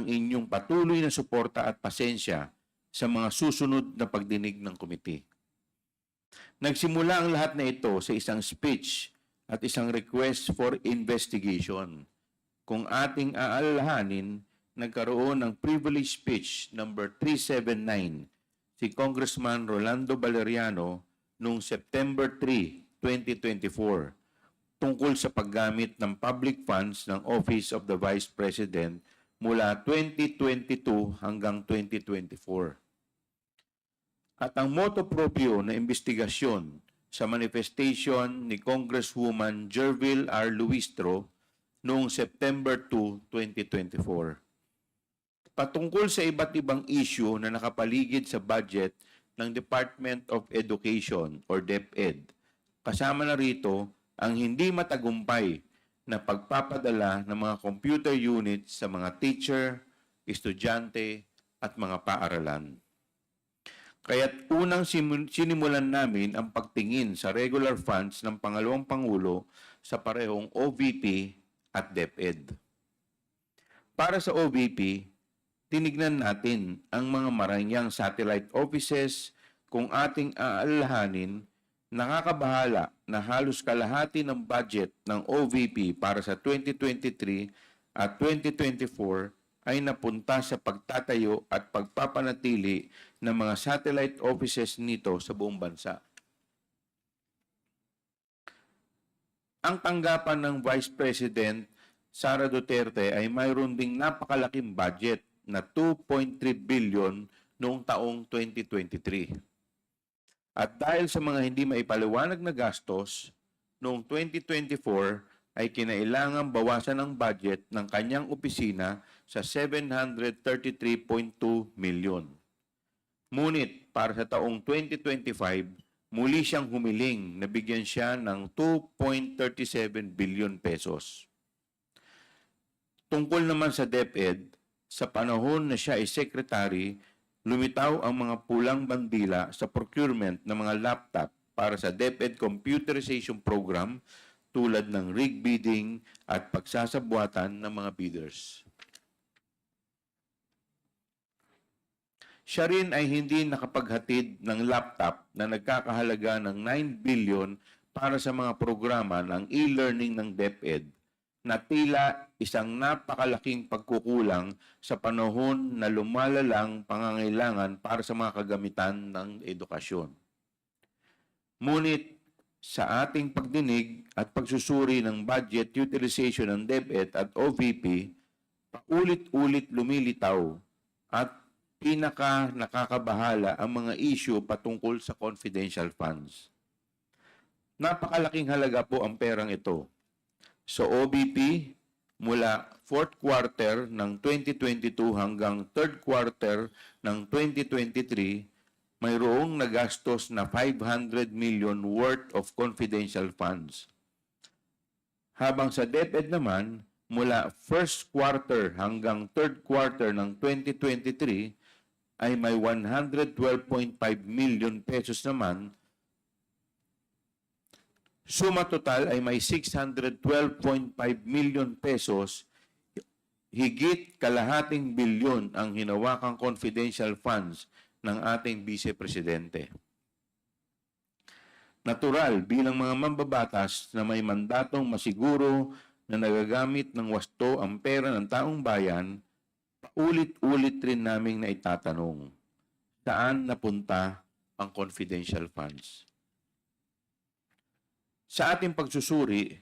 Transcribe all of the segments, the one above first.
inyong patuloy na suporta at pasensya sa mga susunod na pagdinig ng komite. Nagsimula ang lahat na ito sa isang speech at isang request for investigation. Kung ating aalalahanin, nagkaroon ng privilege speech number 379 si Congressman Rolando Valeriano noong September 3, 2024 tungkol sa paggamit ng public funds ng Office of the Vice President mula 2022 hanggang 2024. At ang motu proprio na investigasyon sa manifestation ni Congresswoman Jervil R. Luistro noong September 2, 2024. Patungkol sa iba't ibang issue na nakapaligid sa budget ng Department of Education or DepEd. Kasama na rito ang hindi matagumpay na pagpapadala ng mga computer units sa mga teacher, estudyante at mga paaralan. Kaya't unang sinimulan namin ang pagtingin sa regular funds ng pangalawang Pangulo sa parehong OVP at DepEd. Para sa OVP, tinignan natin ang mga maranyang satellite offices. Kung ating aalalahanin, nakakabahala na halos kalahati ng budget ng OVP para sa 2023 at 2024 ay napunta sa pagtatayo at pagpapanatili ng mga satellite offices nito sa buong bansa. Ang tanggapan ng Vice President Sara Duterte ay mayroon ding napakalaking budget na 2.3 billion noong taong 2023. At dahil sa mga hindi maipaliwanag na gastos, noong 2024 ay kinailangang bawasan ang budget ng kanyang opisina sa 733.2 million. Ngunit para sa taong 2025, muli siyang humiling na bigyan siya ng 2.37 billion pesos. Tungkol naman sa DepEd, sa panahon na siya ay secretary, lumitaw ang mga pulang bandila sa procurement ng mga laptop para sa DepEd computerization program tulad ng rig bidding at pagsasabuatan ng mga bidders. Siya rin ay hindi nakapaghatid ng laptop na nagkakahalaga ng 9 billion para sa mga programa ng e-learning ng DepEd na tila isang napakalaking pagkukulang sa panahon na lumalalang pangangailangan para sa mga kagamitan ng edukasyon. Ngunit sa ating pagdinig at pagsusuri ng budget utilization ng DepEd at OVP, paulit-ulit lumilitaw at pinaka nakakabahala ang mga issue patungkol sa confidential funds. Napakalaking halaga po ang perang ito. Sa OVP, mula 4th quarter ng 2022 hanggang 3rd quarter ng 2023, mayroong nagastos na 500 million worth of confidential funds. Habang sa DepEd naman, mula 1st quarter hanggang 3rd quarter ng 2023, ay may 112.5 million pesos naman. Suma total ay may 612.5 million pesos, higit kalahating bilyon ang hinawakang confidential funds ng ating Vice Presidente. Natural bilang mga mambabatas na may mandatong masiguro na nagagamit ng wasto ang pera ng taong bayan, paulit-ulit rin naming naitatanong, saan napunta ang confidential funds? Sa ating pagsusuri,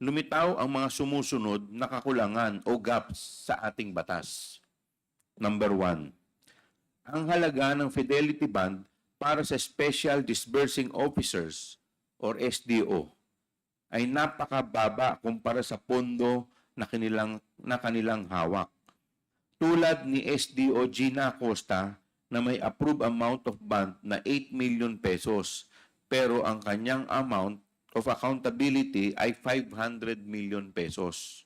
lumitaw ang mga sumusunod na kakulangan o gaps sa ating batas. Number 1, ang halaga ng Fidelity Bond para sa Special Disbursing Officers or SDO ay napakababa kumpara sa pondo na kanilang hawak. Tulad ni SDO Gina Acosta na may approved amount of bond na 8 million pesos pero ang kanyang amount of accountability ay 500 million pesos.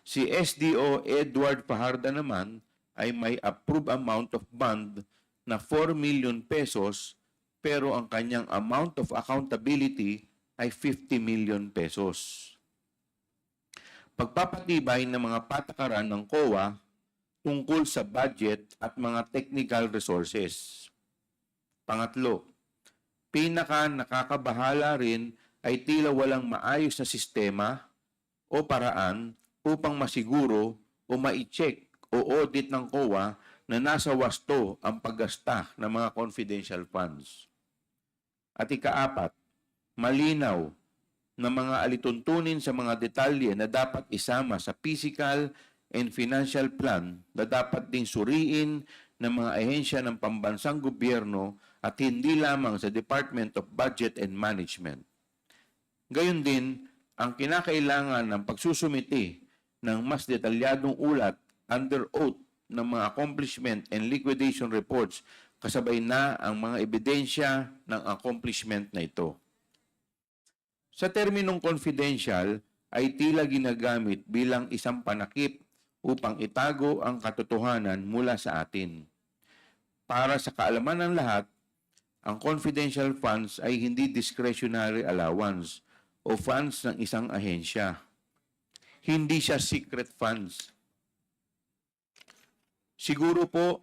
Si SDO Edward Fajarda naman ay may approved amount of bond na 4 million pesos pero ang kanyang amount of accountability ay 50 million pesos. pagpapatibay ng mga patakaran ng COA tungkol sa budget at mga technical resources. Pangatlo, pinaka nakakabahala rin ay tila walang maayos na sistema o paraan upang masiguro o ma-check o audit ng COA na nasa wasto ang paggasta ng mga confidential funds. At ikaapat, malinaw na mga alituntunin sa mga detalye na dapat isama sa physical and financial plan na dapat ding suriin ng mga ahensya ng pambansang gobyerno at hindi lamang sa Department of Budget and Management. Gayon din, ang kinakailangan ng pagsusumiti ng mas detalyadong ulat under oath ng mga accomplishment and liquidation reports kasabay na ang mga ebidensya ng accomplishment na ito. Sa terminong confidential ay tila ginagamit bilang isang panakip upang itago ang katotohanan mula sa atin. Para sa kaalaman ng lahat, ang confidential funds ay hindi discretionary allowance o funds ng isang ahensya. Hindi siya secret funds. Siguro po,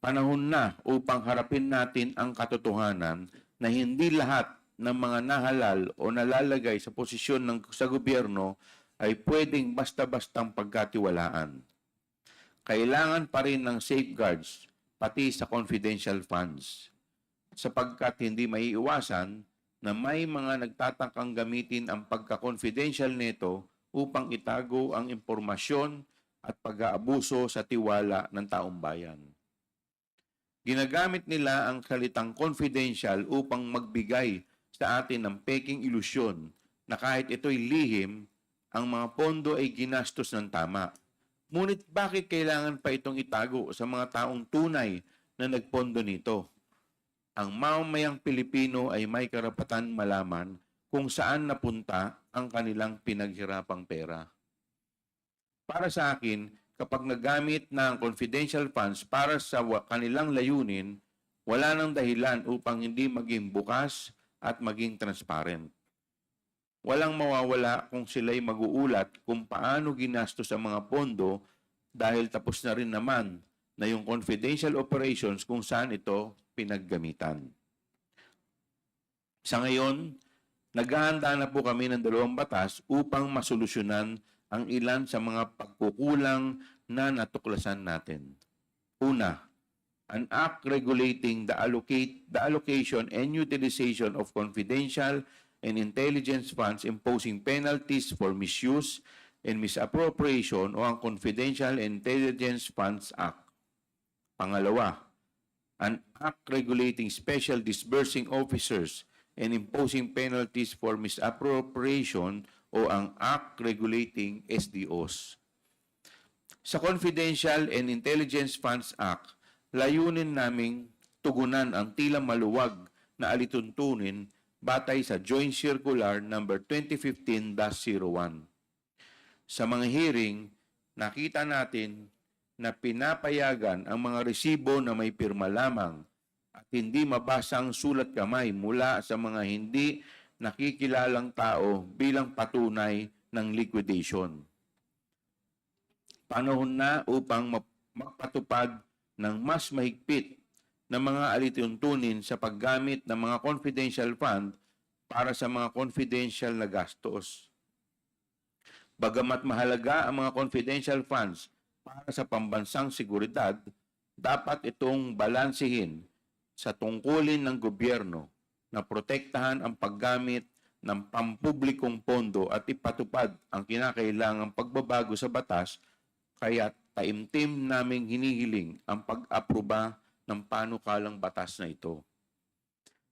panahon na upang harapin natin ang katotohanan na hindi lahat ng mga nahalal o nalalagay sa posisyon sa gobyerno ay pwedeng basta-bastang pagkatiwalaan. Kailangan pa rin ng safeguards pati sa confidential funds sapagkat hindi maiiwasan na may mga nagtatakang gamitin ang pagka-confidential nito upang itago ang impormasyon at pag-aabuso sa tiwala ng taong bayan. Ginagamit nila ang salitang confidential upang magbigay sa atin ng peking ilusyon na kahit ito'y lihim, ang mga pondo ay ginastos ng tama. Ngunit bakit kailangan pa itong itago sa mga taong tunay na nagpondo nito? Ang mamamayang Pilipino ay may karapatan malaman kung saan napunta ang kanilang pinaghirapang pera. Para sa akin, kapag nagamit na ang confidential funds para sa kanilang layunin, wala nang dahilan upang hindi maging bukas at maging transparent. Walang mawawala kung sila'y mag-uulat kung paano ginastos ang mga pondo dahil tapos na rin naman na yung confidential operations kung saan ito pinaggamitan. Sa ngayon, naghahanda na po kami ng 2 batas upang masolusyonan ang ilan sa mga pagkukulang na natuklasan natin. Una, an act regulating the allocation and utilization of confidential and intelligence funds imposing penalties for misuse and misappropriation o ang Confidential Intelligence Funds Act. Pangalawa, an act regulating special disbursing officers and imposing penalties for misappropriation o ang act regulating SDOs. Sa Confidential and Intelligence Funds Act, layunin naming tugunan ang tila maluwag na alituntunin batay sa Joint Circular No. 2015-01. Sa mga hearing, nakita natin na pinapayagan ang mga resibo na may pirma lamang at hindi mabasang sulat kamay mula sa mga hindi nakikilalang tao bilang patunay ng liquidation. Panahon na upang magpatupad ng mas mahigpit na mga alituntunin sa paggamit ng mga confidential fund para sa mga confidential na gastos. Bagamat mahalaga ang mga confidential funds para sa pambansang seguridad, dapat itong balansehin sa tungkulin ng gobyerno na protektahan ang paggamit ng pampublikong pondo at ipatupad ang kinakailangang pagbabago sa batas, kaya taimtim naming hinihiling ang pag-aproba ng panukalang batas na ito.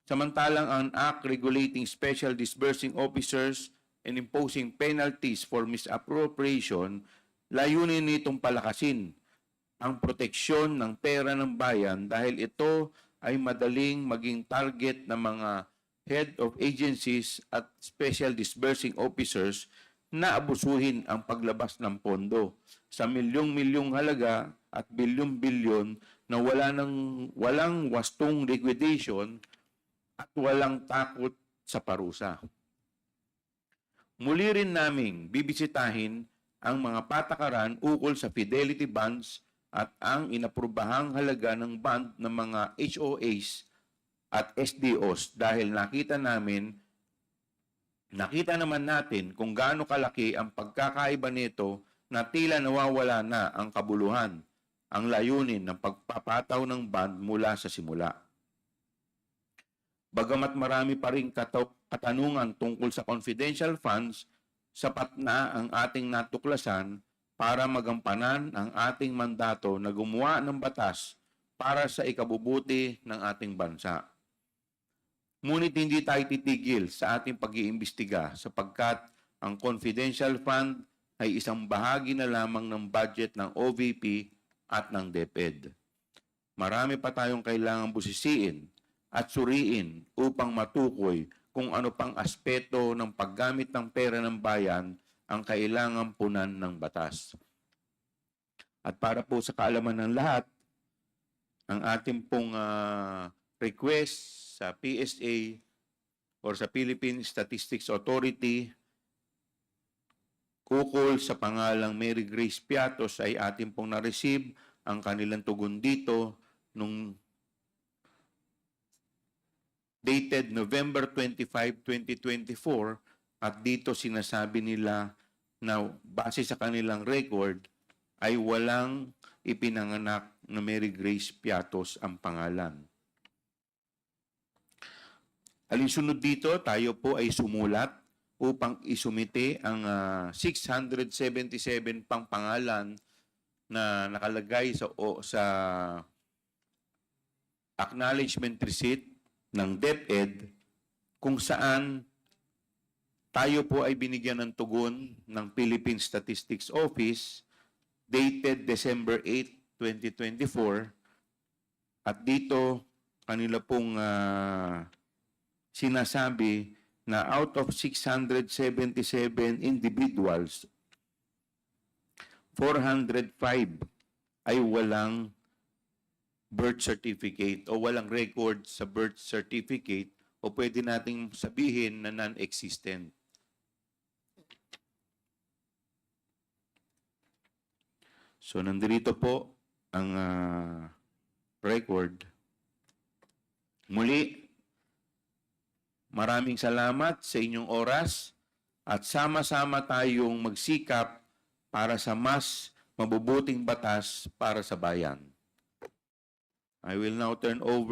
Samantalang ang Act Regulating Special Disbursing Officers and Imposing Penalties for Misappropriation, layunin nitong palakasin ang proteksyon ng pera ng bayan dahil ito ay madaling maging target ng mga head of agencies at special disbursing officers na abusuhin ang paglabas ng pondo sa milyong-milyong halaga at bilyon-bilyon na walang wastong liquidation at walang takot sa parusa. Muli rin naming bibisitahin ang mga patakaran ukol sa fidelity bonds at ang inaprubahang halaga ng bond ng mga HOAs at SDOs dahil nakita naman natin kung gaano kalaki ang pagkakaiba nito na tila nawawala na ang kabuluhan, ang layunin ng pagpapataw ng bond mula sa simula. Bagamat marami pa rin katanungan tungkol sa confidential funds, sapat na ang ating natuklasan para magampanan ang ating mandato na gumawa ng batas para sa ikabubuti ng ating bansa. Ngunit hindi tayo titigil sa ating pag-iimbestiga sapagkat ang confidential fund ay isang bahagi na lamang ng budget ng OVP at ng DepEd. Marami pa tayong kailangang busisiin at suriin upang matukoy kung ano pang aspeto ng paggamit ng pera ng bayan ang kailangang punan ng batas. At para po sa kaalaman ng lahat, ang ating pong request sa PSA or sa Philippine Statistics Authority ukol sa pangalang Mary Grace Piatos ay ating pong na-receive ang kanilang tugon dito nung dated November 25, 2024 at dito sinasabi nila na base sa kanilang record ay walang ipinanganak na Mary Grace Piatos ang pangalan. Alinsunod dito, tayo po ay sumulat upang isumite ang 677 pang pangalan na nakalagay sa acknowledgement receipt ng DepEd kung saan tayo po ay binigyan ng tugon ng Philippine Statistics Office dated December 8, 2024 at dito kanila pong sinasabi na out of 677 individuals, 405 ay walang birth certificate o walang record sa birth certificate o pwede nating sabihin na non-existent. So, nandito po ang record. Muli, maraming salamat sa inyong oras at sama-sama tayong magsikap para sa mas mabubuting batas para sa bayan. I will now turn over